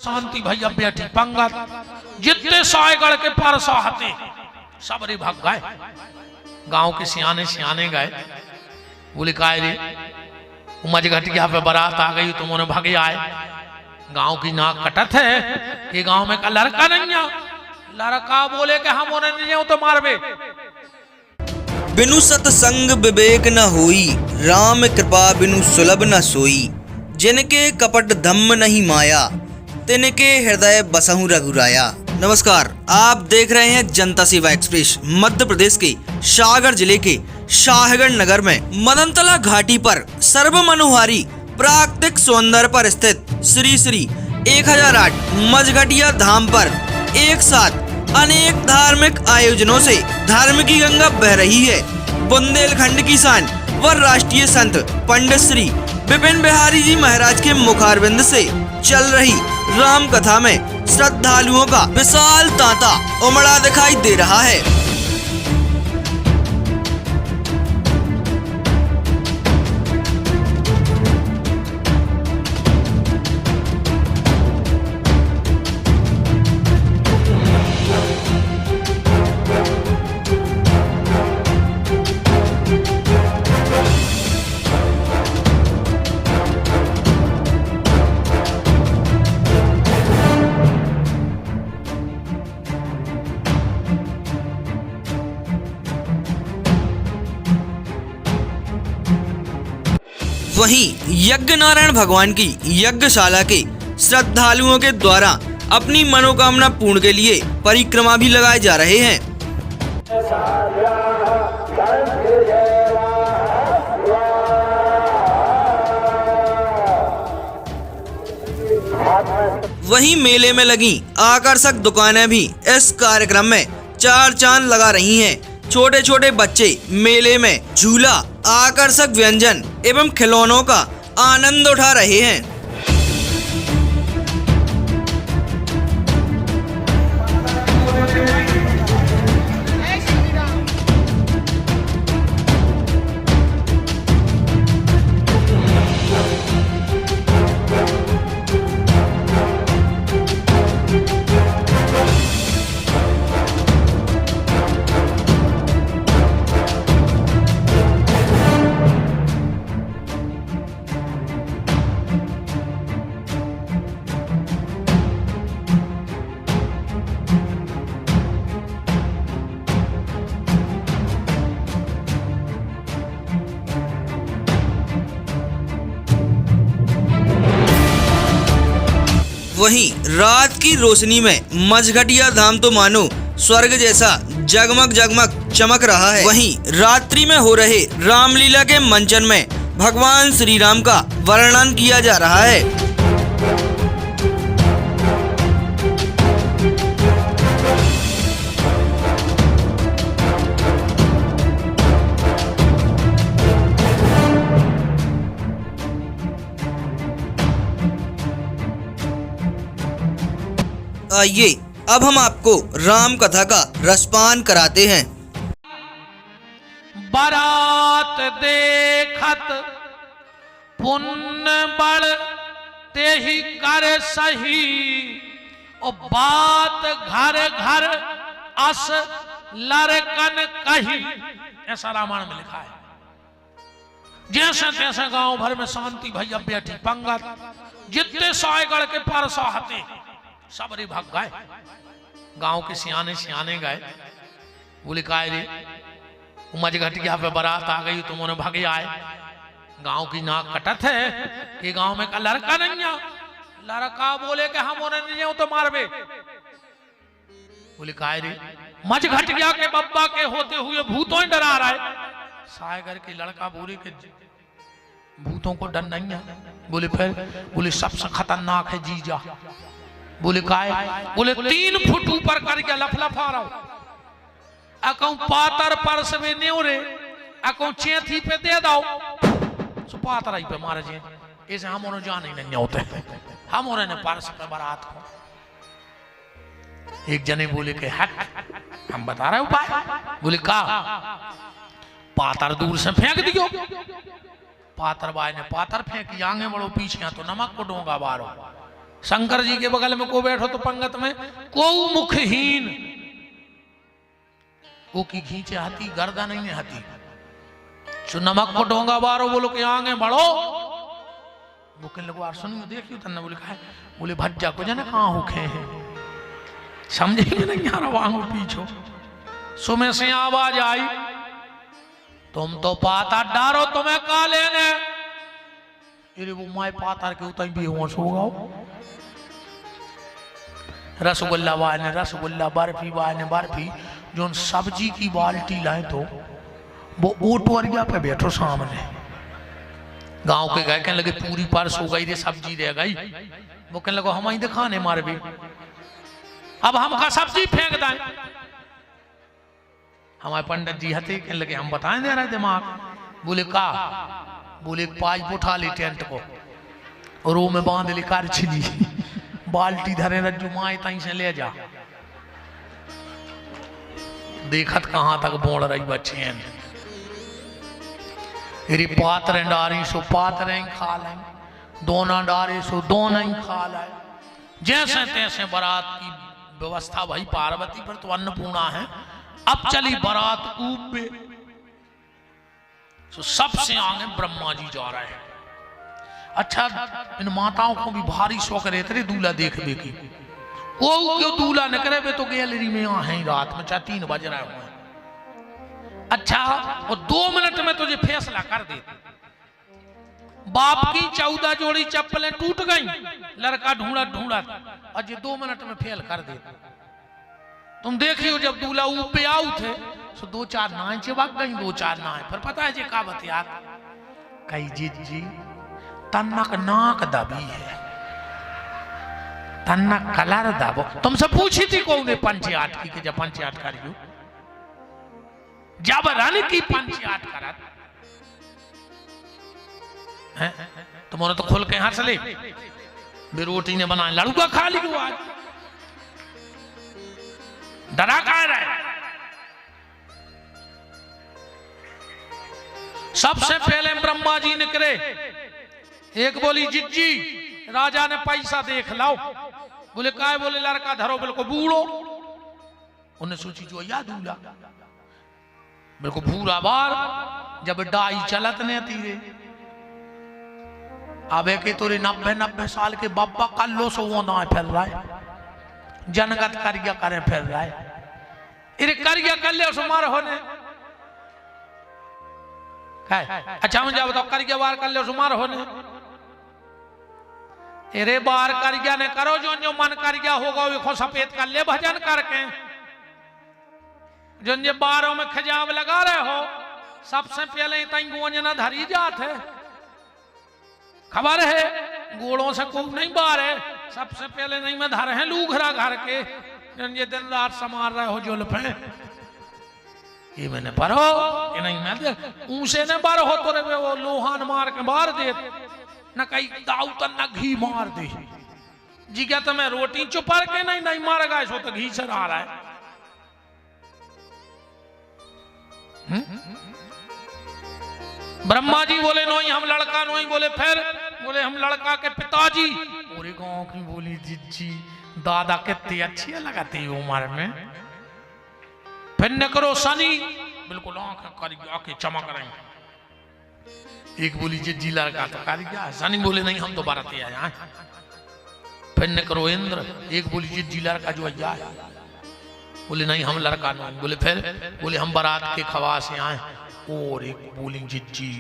शांति भैया बैठी पंगत जितने सायगढ़ के परसा हते सबरे भाग गए। गांव के सियाने सियाने गए, बोले काय रे मजघटिया पे बारात आ गई तुम उन्हें भागे आए। गांव की नाक कटत है कि गांव में का लड़का नहीं है। लड़का बोले कि हम उन्हें नहीं हो तो मारबे। बिनु सतसंग विवेक न होई, राम कृपा बिनु सुलभ न सोई। जिनके कपट धम्म नहीं माया, तिनके हृदय बसहु रघुराया। नमस्कार, आप देख रहे हैं जनता सेवा एक्सप्रेस। मध्य प्रदेश के सागर जिले के शाहगढ़ नगर में मदनतला घाटी पर सर्व मनोहारी प्राकृतिक सौंदर्य पर स्थित श्री श्री 1008 मजघटिया धाम पर एक साथ अनेक धार्मिक आयोजनों से धर्म की गंगा बह रही है। बुंदेलखंड की शान व राष्ट्रीय संत पंडित श्री विपिन बिहारी जी महाराज के मुखारविंद से चल रही राम कथा में श्रद्धालुओं का विशाल तांता उमड़ा दिखाई दे रहा है। वहीं यज्ञ नारायण भगवान की यज्ञशाला के श्रद्धालुओं के द्वारा अपनी मनोकामना पूर्ण के लिए परिक्रमा भी लगाए जा रहे हैं। वहीं मेले में लगी आकर्षक दुकानें भी इस कार्यक्रम में चार चांद लगा रही हैं। छोटे छोटे बच्चे मेले में झूला, आकर्षक व्यंजन एवं खिलौनों का आनंद उठा रहे हैं। वहीं रात की रोशनी में मजघटिया धाम तो मानो स्वर्ग जैसा जगमग जगमग चमक रहा है। वहीं रात्रि में हो रहे रामलीला के मंचन में भगवान श्री राम का वर्णन किया जा रहा है। आइए अब हम आपको राम कथा का रसपान कराते हैं। बारात देखत पुण्य बड़ ते ही कर सही, और बात घर घर अस लड़कन कही। ऐसा रामायण में लिखा है। जैसे तैसे गांव भर में शांति भैया बैठी पंगत जितने सायगढ़ के परसा हते सबरे भाग गए। गांव के सियाने सियाने गए, बोले काय रे मजघटिया पे बारात आ गई तुम उन्हें भागे आए। गांव की नाक कटत है कि गांव में का लड़का नहीं है। लड़का बोले कि हम उन्हें नहीं हो तो मारबे। बोले काय रे मजघटिया के बब्बा के होते हुए भूतों ही डरा रहा है। सायगर के लड़का बोले कि भूतों को डर नहीं है। बोले फिर? बोले सबसे खतरनाक है जीजा। बोले काय? बोले 3 फुट ऊपर करके लफलफा रहा हूं। अकौ पातर परस में न्योरे अकौ चेथी पे दे दो सो पातर ही पे मारे जे ऐसे हम उन्होंने जान ही नहीं न्योते हम उन्होंने परस पे बारात को एक जने बोले के हट हम बता रहे उपाय बोले का पातर दूर से फेंक दियो पातर बाई ने पातर फेंकी आगे बढ़ो पीछे तो नमक को डोंगा बारो शंकर जी के बगल में को बैठो तो पंगत में को मुखहीन वो की खींचे हाथी गर्दन नहीं हाथी सो नमक को डोंगा बारो बोलो कि आगे बढ़ो वो कहने लगो यार सुनियो देखियो तन्ने बोले कहा बोले भज्जा को जाने कहाँ होखे हैं समझेंगे नहीं यार वांगो पीछो सुमे से आवाज आई तुम तो पातर डारो तुम्हें का लेने अरे वो माए पातर के उतर भी होश होगा रसगुल्ला वाले ने रसगुल्ला बर्फी वाले ने बर्फी जो सब्जी की बाल्टी लाए तो वो ओटवरिया पे बैठो सामने गांव के गए कहने लगे पूरी परस हो गई रे सब्जी रह गई वो कहने लगे हम ही दिखाने मारे भी अब हम का सब्जी फेंक दें हमारे पंडित जी हथे कहने लगे हम बताएं दे रहे दिमाग बोले का बोले पाइप उठा ली टेंट को और वो में बांध ली कार छिली बाल्टी धरे रज्जू माए तई से ले जा देखत कहां तक बोल रही बच्चे रे पात्र डारी सो पात्र खा लें दोना डारे सो दोना ही खा लें जैसे तैसे बारात की व्यवस्था भाई पार्वती पर तो अन्नपूर्णा है अब चली बारात ऊप पे तो सबसे आगे ब्रह्मा जी जा रहे हैं अच्छा इन माताओं को भी भारी शौक रहते रे दूल्हा देखने की वो क्यों दूल्हा न करे तो गैलरी में यहाँ है रात में 3 बज रहे हुए अच्छा और 2 मिनट में तुझे फैसला कर दे बाप की 14 जोड़ी चप्पलें टूट गई लड़का ढूंढा ढूंढा और ये 2 मिनट में फेल कर दे तुम देखियो जब दूल्हा ऊपर आऊ थे तो 2-4 नाएं चिपक गई 2-4 नाएं फिर पता है जी का बतिया कई जी तन्नक नाक दबी है तन्नक कलर दबो तुमसे पूछी थी कौन ने पंचायत की कि जब पंचायत करियो जब रन की पंचायत करत तुम्हारे तो खुल के हंस ले रोटी ने बनाए लड़का खा ली आज डरा कह रहे सबसे पहले ब्रह्मा जी निकले एक बोली जिज्जी राजा ने पैसा देख लाओ बोले काय बोले लड़का धरो बिल्कुल बूढ़ो उन्हें सोची जो याद दूल्हा बिल्कुल भूरा बार जब डाई चलत ने तीरे अब के तोरे 90 साल के बाबा कल्लो सो वो ना फैल रहा है जनगत कार्य करे फिर रहा है इरे कार्य कर ले सुमार होने अच्छा मुझे बताओ कार्य बार कर ले सुमार होने इरे बार कार्य ने करो जो मन कार्य होगा वो सफेद कर ले भजन करके जो बारों में खजाब लगा रहे हो सबसे पहले तई गोंजना धरी जात है खबर है गोड़ों से खूब नहीं बार है सबसे पहले नहीं में धर है लूघरा घर के ये दिन रात समार रहे हो जुल्फ है ये मैंने पढ़ो ये नहीं मैं ऊंसे ने बार हो तो रे वो लोहान मार के मार दे न कहीं दाऊ तो न घी मार दे जी क्या तुम्हें रोटी चुपर के नहीं मार गए सो तो घी से आ रहा है ब्रह्मा जी बोले नहीं हम लड़का नहीं बोले फिर बोले हम लड़का के पिताजी पूरे गांव की बोली जिज्जी दादा कितनी अच्छी लगाती उम्र में फिर न करो सनी बिल्कुल आंखें चमक रही एक बोली जिज्जी लड़का तो कारी क्या सनी बोले नहीं हम तो बारात आए फिर न करो इंद्र एक बोली जिज्जी लड़का जो आया बोले नहीं हम लड़का नहीं बोले फिर बोले हम बारात के खवास से आए और एक बोली जिज्जी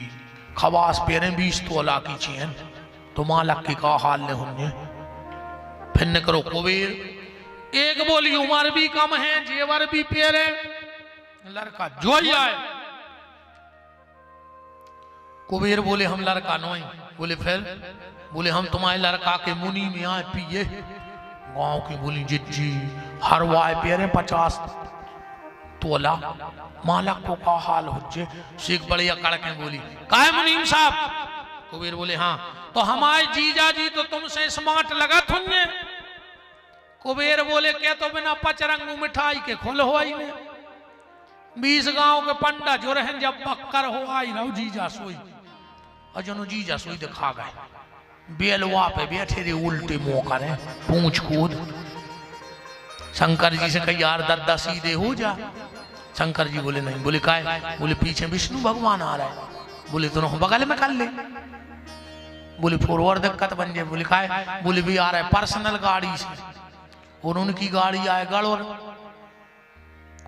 खवास पेरे 20 तोला की चेन तो मालक की का हाल ने होंगे फिर न करो कुबेर एक बोली उम्र भी कम है जेवर भी पेरे लड़का जो ही आए कुबेर बोले हम लड़का नहीं बोले फिर बोले हम तुम्हारे लड़का के मुनि में आए पिए गांव की बोली जिज्जी हर वाय पेरे 50 तोला मालक को का हाल हो जे। शेख बड़े अकड़ के बोली, काय मुनीम साहब? कुबेर बोले, हाँ तो हमारे जीजा जी तो तुमसे स्मार्ट लगा थुन्ने। कुबेर बोले, क्या तो बिना पचरंगू मिठाई के खुल हो आई ने 20 गांव के पंडा जो रहे जब बक्कर हो आई रहो जीजा सोई अजनो जीजा सोई दिखा गए बेलवा पे बैठे रे उल्टे मुंह करे पूंछ कूद। शंकर जी से कही यार दर्दा सीधे हो जा। शंकर जी बोले नहीं। बोले काय? बोले पीछे विष्णु भगवान आ रहा है। बोले तो बगल में कर ले। बोले फॉरवर्ड दिक्कत बन जाए। बोले काय? बोले भी आ रहा है पर्सनल गाड़ी से और उनकी गाड़ी आए गड़ोर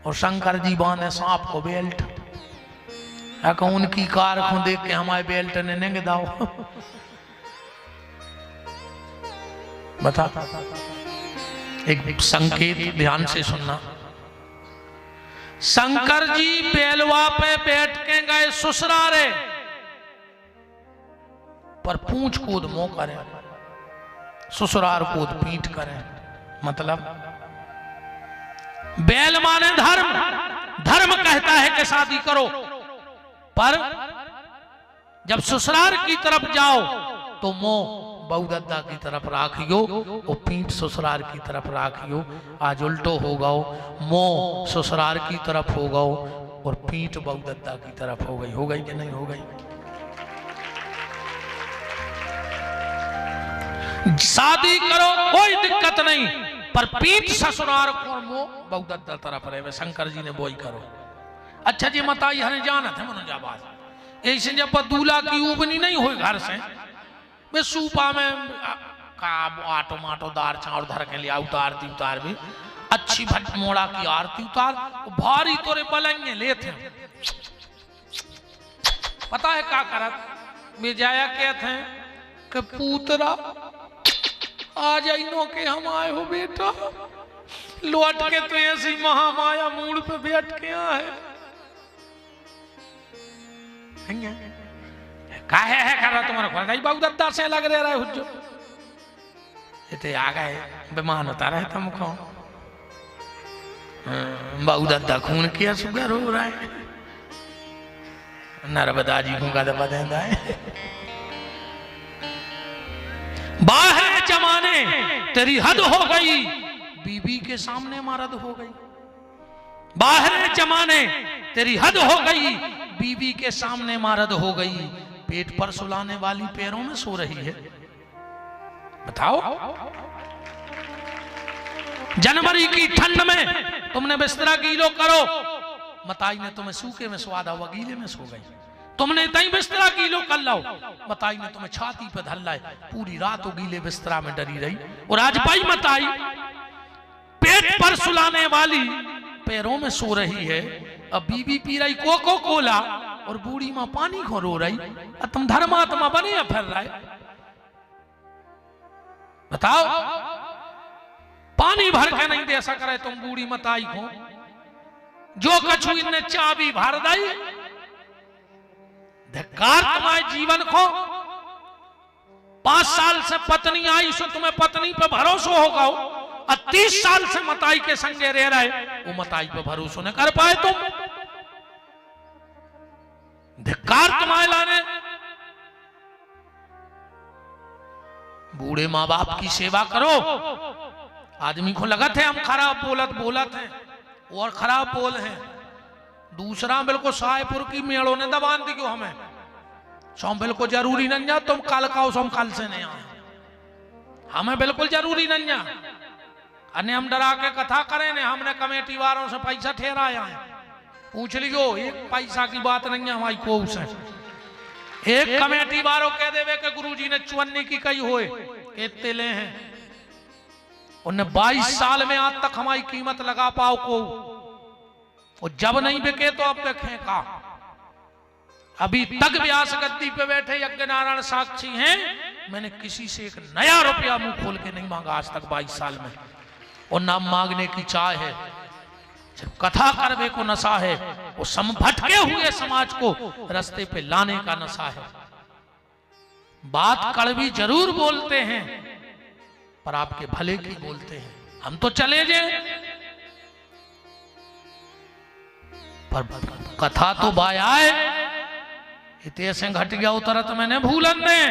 और शंकर जी बांधे सांप को बेल्ट। उनकी कार को देख के हमारे बेल्ट ने नेंगे दाओ। बता एक संकेत ध्यान से सुनना। शंकर जी बेलवा पे बैठ के गए ससुरारे पर पूंछ कूद मुंह करे, ससुरार कूद पीठ करे। मतलब बैल माने धर्म, धर्म कहता है कि शादी करो, पर जब ससुराल की तरफ जाओ तो मुंह बहुदद्दा की तरफ राखियो और पीठ ससुराल की तरफ राखियो। आज उल्टो हो गओ, मुंह ससुराल की तरफ हो गओ और पीठ बहुदद्दा की तरफ हो गई। हो गई कि नहीं हो गई? शादी करो कोई दिक्कत नहीं, पर पीठ ससुराल को मुंह बहुदद्दा तरफ रहे। शंकर जी ने वो ही करो। अच्छा जी मताई हने जाना थे मनोजाबाद ऐसे जब दूल्हा की उबनी नहीं हुई घर से वे सूपा में का आटो माटो दार चाउर धर के लिया उतारती उतार भी अच्छी भट मोड़ा की आरती उतार भारी तोरे पलंगे लेते पता है क्या करत वे जाया कहते हैं कि पूतरा आ जाइनो के हम आए हो बेटा लौट के तो ऐसी महामाया मूड पे बैठ के आए काहे है कर रहा तुम्हारा खोल गई बाबू दद्दा से लग रहा है हुज्जो इते आ गए बेमान होता रहे तुम को बाबू दद्दा खून किया सुगर हो रहा है नर्मदा जी को का दबा देता है बाहर जमाने तेरी हद हो गई बीबी के सामने मर्द हो गई बाहर जमाने तेरी हद हो गई बीबी के सामने मर्द हो गई पेट पर सुलाने वाली पैरों में सो रही है बताओ जनवरी की ठंड में तुमने बिस्तरा गीलो करो मताई ने तुम्हें सूखे में स्वादा हुआ गीले में सो गई तुमने तई बिस्तरा गीलो कर लो मताई ने तुम्हें छाती पे धर लाए पूरी रात वो गीले बिस्तरा में डरी रही और आज भाई मताई पेट पर सुलाने वाली पैरों में सो रही है अब बीबी पी रही कोको कोला और बूढ़ी मां पानी खो रो रही अब तुम धर्मात्मा बने या फिर रहे बताओ पानी भर के नहीं दे सक रहे तुम बूढ़ी मताई को जो कछु इनने चाबी भर दई धिक्कार तुम्हारे जीवन को 5 साल से पत्नी आई सो तुम्हें पत्नी पे भरोसा होगा और 30 साल से मताई के संगे रह रहे वो मताई पे भरोसा न कर पाए तुम धिक्कार तुम्हारे लाने बूढ़े माँ बाप की सेवा करो आदमी को लगत है हम खराब बोलत हैं और खराब बोल हैं दूसरा बिल्कुल सायपुर की मेड़ों ने दबान दी क्यों हमें सोम बिल्कुल जरूरी नहीं जा तुम कल का सोम कल से नहीं आए हमें बिल्कुल जरूरी नहीं जा अन्य हम डरा के कथा करें ने हमने कमेटी वालों से पैसा ठहराया है पूछ लियो एक पैसा की बात नहीं है हमारी को से एक कमेटी वालों कह देवे कि गुरुजी ने चुन्नी की कही होए इतने ले हैं उन्हें 22 साल में आज तक हमारी कीमत लगा पाओ को और जब नहीं बिके तो अब देखें का अभी तक व्यास गद्दी पे बैठे यज्ञ नारायण साक्षी हैं मैंने किसी से एक नया रुपया मुंह खोल के नहीं मांगा आज तक 22 साल में और नाम मांगने की चाह है सिर्फ कथा करने को नशा है वो भटके हुए समाज को रास्ते पे लाने का नशा है बात कड़वी जरूर बोलते हैं पर आपके भले की बोलते हैं हम तो चले जाए पर कथा तो बाया है, इतने से घट गया उतर तो मैंने भूलन ने।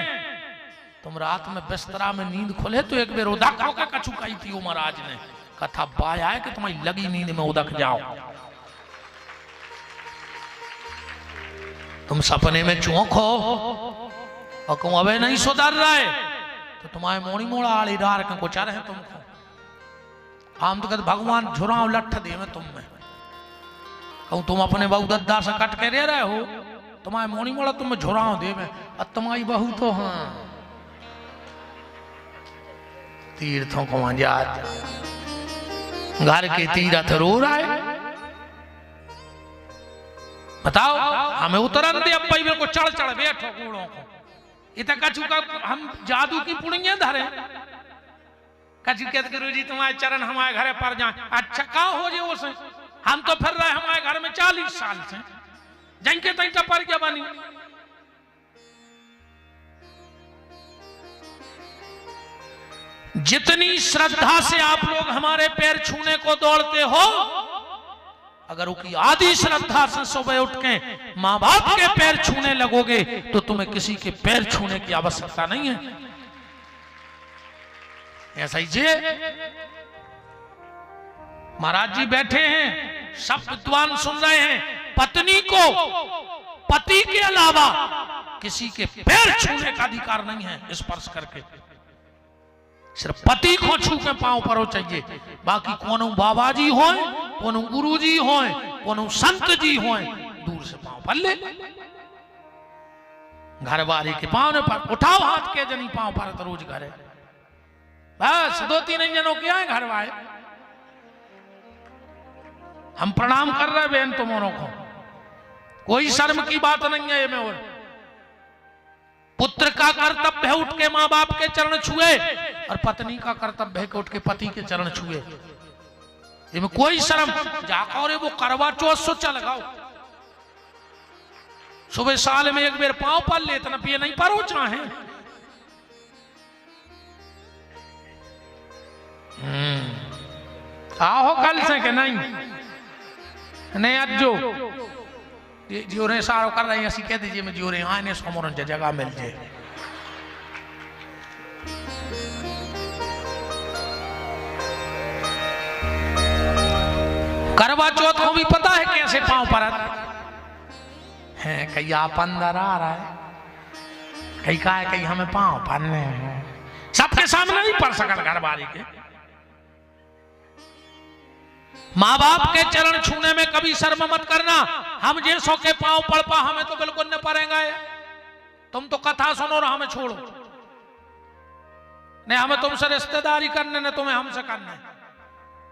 तुम रात में बिस्तरा में नींद खोले तो एक बेर उदक होकर कछु कही थी महाराज ने, कथा बाया है कि तुम्हारी लगी नींद में उदक जाओ। तुम सपने में चौंको और कहूं अबे नहीं सुधर रहा है तो तुम्हारे मोड़ी मोड़ा आली डार के कुछ रहे तुमको। हम तो कहते भगवान झुराव लठ दे में तुम में। कहूं तुम अपने बहू दद्दा से कट के रह रहे हो, तुम्हारे मोड़ी मोड़ा तुम्हें झुराव दे में। अब तुम्हारी बहू तो हाँ तीर्थों को जात घर के तीरथ रो रहा है। बताओ हमें उतरन दे अब मेरे को चढ़ चढ़ बैठो कूड़ों को। इतना कछु का हम जादू की पुड़िया धरे। कछु कहते गुरु जी तुम्हारे चरण हमारे घर पर जाए। अच्छा कहा हो जे उसे, हम तो फिर रहे हमारे घर में 40 साल से जिनके तई पर क्या बनी। जितनी श्रद्धा से आप लोग हमारे पैर छूने को दौड़ते हो, अगर उसकी आदि श्रद्धा से सुबह उठ के माँ बाप के पैर छूने लगोगे तो तुम्हें किसी के पैर छूने की आवश्यकता नहीं है। ऐसा ही जे महाराज जी बैठे हैं, सब विद्वान सुन रहे हैं। पत्नी को पति के अलावा किसी के पैर छूने का अधिकार नहीं है स्पर्श करके। सिर्फ पति को छू के पांव परो चाहिए। बाकी कोनो बाबा जी हो, कोनो गुरु जी हो, कोनो संत जी हो, दूर से पांव पर ले। घर वाले के पांव ने पर उठाओ हाथ के जनी पांव पर तो रोज घरे बस 2-3 जनों के आए घर वाले। हम प्रणाम कर रहे बहन तुम्हारों को, कोई शर्म की बात नहीं है में। और पुत्र का कर्तव्य है उठ के माँ बाप के चरण छुए, और पत्नी का कर्तव्य है कि उठ के पति के चरण छुए। इनमें कोई शर्म जाकर वो करवा चौथ सोचा लगाओ। सुबह साल में एक बेर पांव पर ले इतना पिए नहीं पारो चाहे। आओ कल से के नहीं नहीं आज जो जोरे सारो कर रही ऐसी कह दीजिए मैं जोरे आने सोमोरन जगह मिल जाए। करवा चौथ को भी पता है कैसे पांव पर है। कहीं आप अंदर आ रहा है, कहीं कहा है कहीं हमें पांव पड़ने हैं। सबके सामने नहीं पड़ सकता घर वाली के। माँ बाप के चरण छूने में कभी शर्म मत करना। हम जैसों के पांव पड़ पा हमें तो बिल्कुल न पड़ेगा। तुम तो कथा सुनो और हमें छोड़ो। नहीं हमें तुमसे रिश्तेदारी करने न तुम्हें हमसे करने।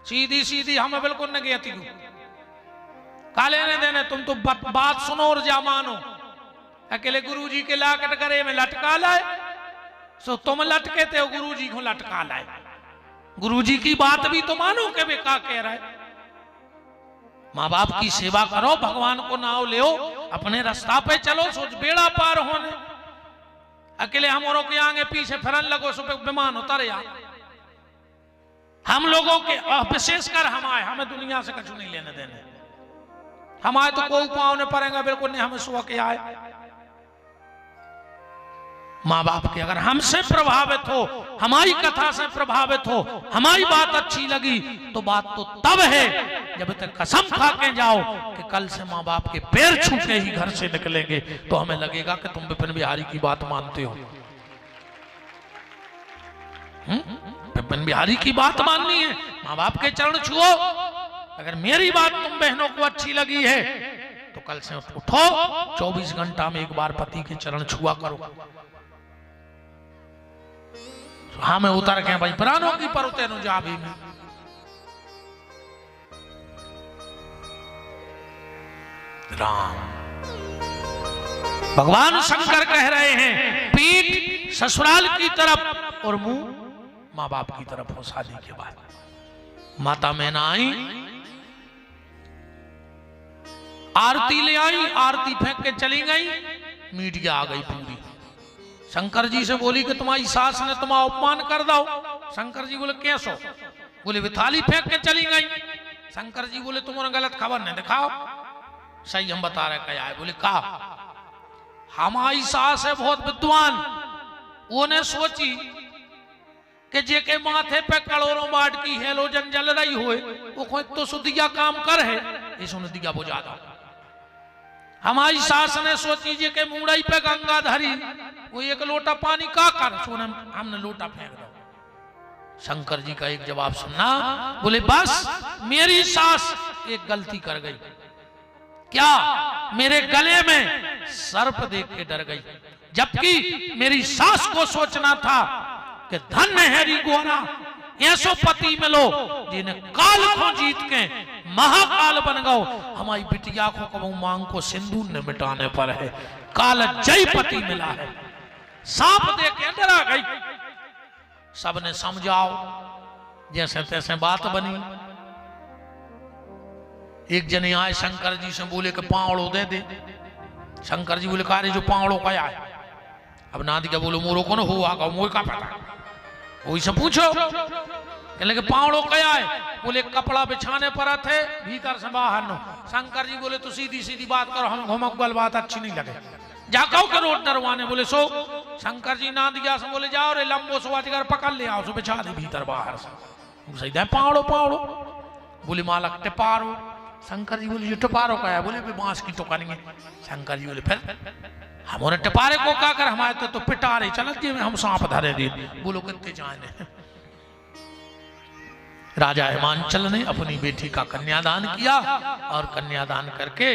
सीधी सीधी हमें बिल्कुल न गई। काले ने देने तुम तो बात सुनो और जा मानो। अकेले गुरु जी के लाकट करे में लटका लाए सो तुम लटके थे गुरु जी को लटका लाए। गुरु जी की बात भी तो मानो के वे का कह रहा है। माँ बाप की सेवा करो, भगवान को नाव ले, अपने रास्ता पे चलो, सोच बेड़ा पार होने। अकेले हम औरों के आगे पीछे फिरन लगो सो विमान उतर या। हम लोगों के विशेषकर हमें दुनिया से कुछ नहीं लेने देने। हमारे तो कोई पाँव ने पड़ेगा बिल्कुल नहीं। हमें सुबह के आए माँ बाप के अगर हमसे प्रभावित हो, हमारी कथा से प्रभावित हो, हमारी बात अच्छी लगी तो बात तो तब है जब तक कसम खा के जाओ कि कल से माँ बाप के पैर छू के ही घर से निकलेंगे तो हमें लगेगा कि तुम विपिन बिहारी की बात मानते हो। विपिन बिहारी की बात माननी है, माँ बाप के चरण छुओ। अगर मेरी बात तुम बहनों को अच्छी लगी है तो कल से उठो, 24 घंटा में एक बार पति के चरण छुआ करो। हमें उतर के भाई प्राणों की पर उतर जा भी में। राम भगवान शंकर कह रहे हैं पीठ ससुराल की तरफ और मुंह माँ बाप की तरफ हो शादी के बाद। माता मैना आई, आरती ले आई, आरती फेंक के चली गई, मीडिया आ गई पूरी। शंकर जी से बोली कि तुम्हारी सास ने तुम्हारा अपमान कर दो। शंकर जी बोले कैसो? बोले वे थाली फेंक के चली गई। शंकर जी बोले तुम्हारा गलत खबर नहीं दिखाओ। सही हम बता रहे क्या है। बोले का हमारी सास है बहुत विद्वान, वो ने सोची कि जेके माथे पे करोड़ों वाट की हेलोजन जल रही हो वो कोई तो सुदिया काम कर है, इसने दिया बुझा दो। हमारी सास ने सोची जेके मुड़ई पे गंगा धरी वो एक लोटा पानी का कर, सोने हमने लोटा फेंक दो। शंकर जी का एक जवाब सुनना, बोले बस मेरी सास एक गलती कर गई, क्या मेरे गले में सर्प देख के डर गई, जबकि मेरी सास को सोचना था कि धन्य है री गोरा ऐसो पति मिलो जिन्हें काल को जीत के महाकाल बन गओ। हमारी बिटिया को कबू मांग को सिंदूर ने मिटाने पर है, काल जय पति मिला है। सांप देख के डरा गई। सबने समझाओ, जैसे तैसे बात बनी। एक जने आए शंकर जी से, बोले कि पावड़ो दे दे। शंकर जी बोले कारे जो पावड़ो का आए। अब नादी का बोलो मोरो को न हुआ का मोर का पता, वही से पूछो। कहने के पावड़ो क्या है? बोले कपड़ा बिछाने पर थे भीतर से बाहर नो। शंकर जी बोले तो सीधी सीधी बात करो, हम घुमक वाल बात अच्छी नहीं लगे, जाकाओ के रोड डरवाने। बोले सो शंकर जी ना दिया से बोले जाओ रे लंबो सो अजगर पकड़ ले आओ, सो बिछा दे भीतर बाहर से। सही दे पावड़ो पावड़ो। बोले मालक टिपारो। शंकर जी बोले जो टिपारो का है? बोले बांस की तो करेंगे। शंकर जी बोले फिर हमने टिपारे को क्या कर, हमारे तो पिटारे चलत जी में हम सांप धरे दी। बोलो कितने जाने। राजा हिमांचल ने अपनी बेटी का कन्यादान किया और कन्यादान करके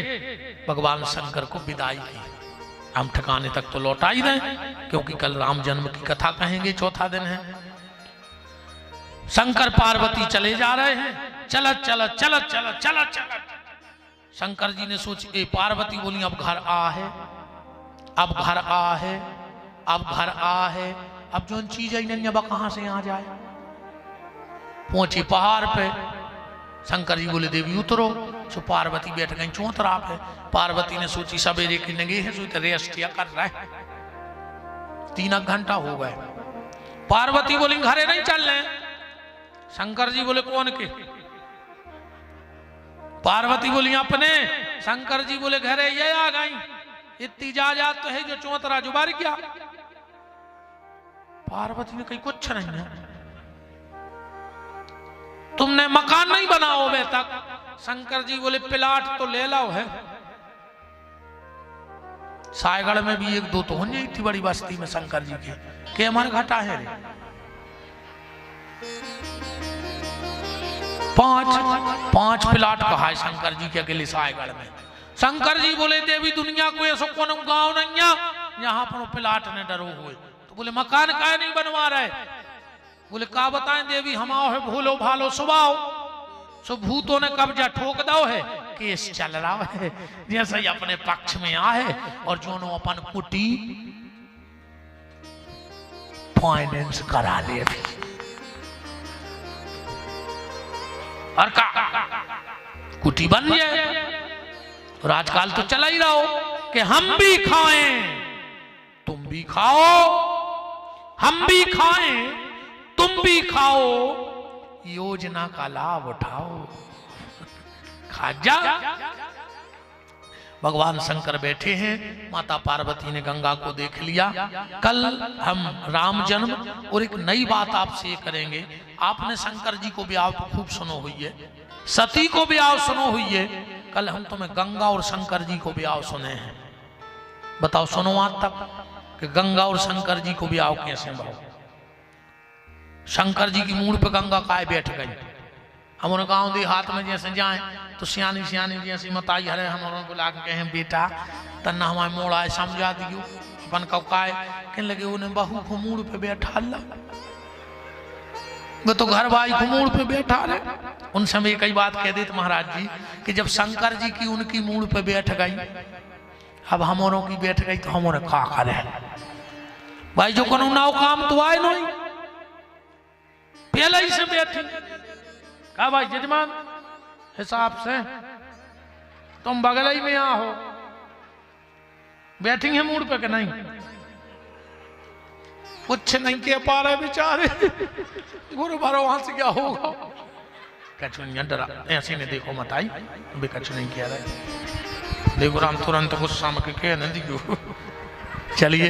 भगवान शंकर को विदाई की। हम ठिकाने तक तो लौटा ही रहे, क्योंकि कल राम जन्म की कथा कहेंगे, चौथा दिन है। शंकर पार्वती चले जा रहे हैं, चलत चलत चलत चलत चलत चलत। शंकर जी ने सोची, पार्वती बोली अब घर आ है, अब घर आ है, अब घर आ है, अब जो चीज है नहीं अब कहां से आ जाए। पहुंची पहाड़ पे। शंकर जी बोले देवी उतरो। सो पार्वती बैठ गई चौतरा पे। पार्वती ने सोची सवेरे की नंगे है, तो रेस्ट कर रहा है, 3 घंटा हो गए। पार्वती बोली घरे नहीं चल रहे। शंकर जी बोले कौन के? पार्वती बोली अपने। शंकर जी बोले घरे ये आ गई, इतनी जा तो है जो चौतरा जुबार गया। पार्वती ने कही कुछ नहीं है, तुमने मकान नहीं बनाओ वे तक। शंकर जी बोले प्लाट तो ले लाओ है, सायगढ़ में भी 1-2 तो होंगे इतनी बड़ी बस्ती में शंकर जी के हमारे घाटा है रे। 5 प्लाट कहा है शंकर जी के अकेले सायगढ़ में। शंकर जी बोले देवी दुनिया को ऐसा कौन गांव नहीं है यहाँ पर प्लाट ने डरो हुए। तो बोले मकान काहे नहीं बनवा रहे? बोले का बताएं देवी, हम आओ है भूलो भालो सुबाओ, सो भूतों ने कब्जा ठोक दो है, केस चल रहा है, जैसे ही अपने पक्ष में आए और जो अपन कुटी फाइनेंस करा ले और का कुटी बन जाए। और आजकल तो चला ही रहा हो कि हम भी खाएं तुम भी खाओ, हम भी खाएं तुम भी खाओ, योजना का लाभ उठाओ। खाजा। भगवान शंकर बैठे हैं, माता पार्वती ने गंगा को देख लिया। कल हम राम जन्म और एक नई बात आपसे करेंगे। आपने शंकर जी को ब्याह खूब सुनो हुई है, सती को ब्याह सुनो हुई है। कल हम तुम्हें गंगा और शंकर जी को ब्याह सुने हैं। बताओ सुनो आज तक कि गंगा और शंकर जी को ब्याह कैसे भाव। शंकर जी की मूड पे गंगा काय बैठ गई। हमारे गांव देहात में जैसे जाए तो सियानी सियानी जैसी मताई हरे हमारे बुला के कहें बेटा तन्ना हमारे मोड़ आए समझा दियो अपन कब काय कहने लगे उन्हें बहू को मूड पे बैठा ला, वो तो घर भाई को मूड पे बैठा रहे। उनसे मैं कई बात कह देते महाराज जी कि जब शंकर जी की उनकी मूड पे बैठ गई, अब हमारों की बैठ गई तो हमारे का करे भाई। जो कनु नाव काम तो आए नहीं, पहले ही से बैठी कहा भाई जजमान हिसाब से तुम बगल ही में यहाँ हो, बैठी है मूड पे कि नहीं? कुछ नहीं कह पा रहे बेचारे, गुरु भरो वहां से क्या होगा। कछु नहीं डरा ऐसे ने देखो मत आई भी कछु नहीं कह रहे। देखो राम तुरंत गुस्सा में के न दियो। चलिए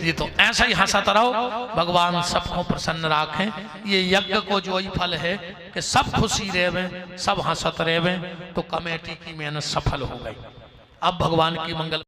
ये तो ऐसा ही हंसत रहो, भगवान सबको प्रसन्न रखें। ये यज्ञ को जो ही फल है कि सब खुशी रहे, सब हंसत रहे, तो कमेटी की मेहनत सफल हो गई। अब भगवान की मंगल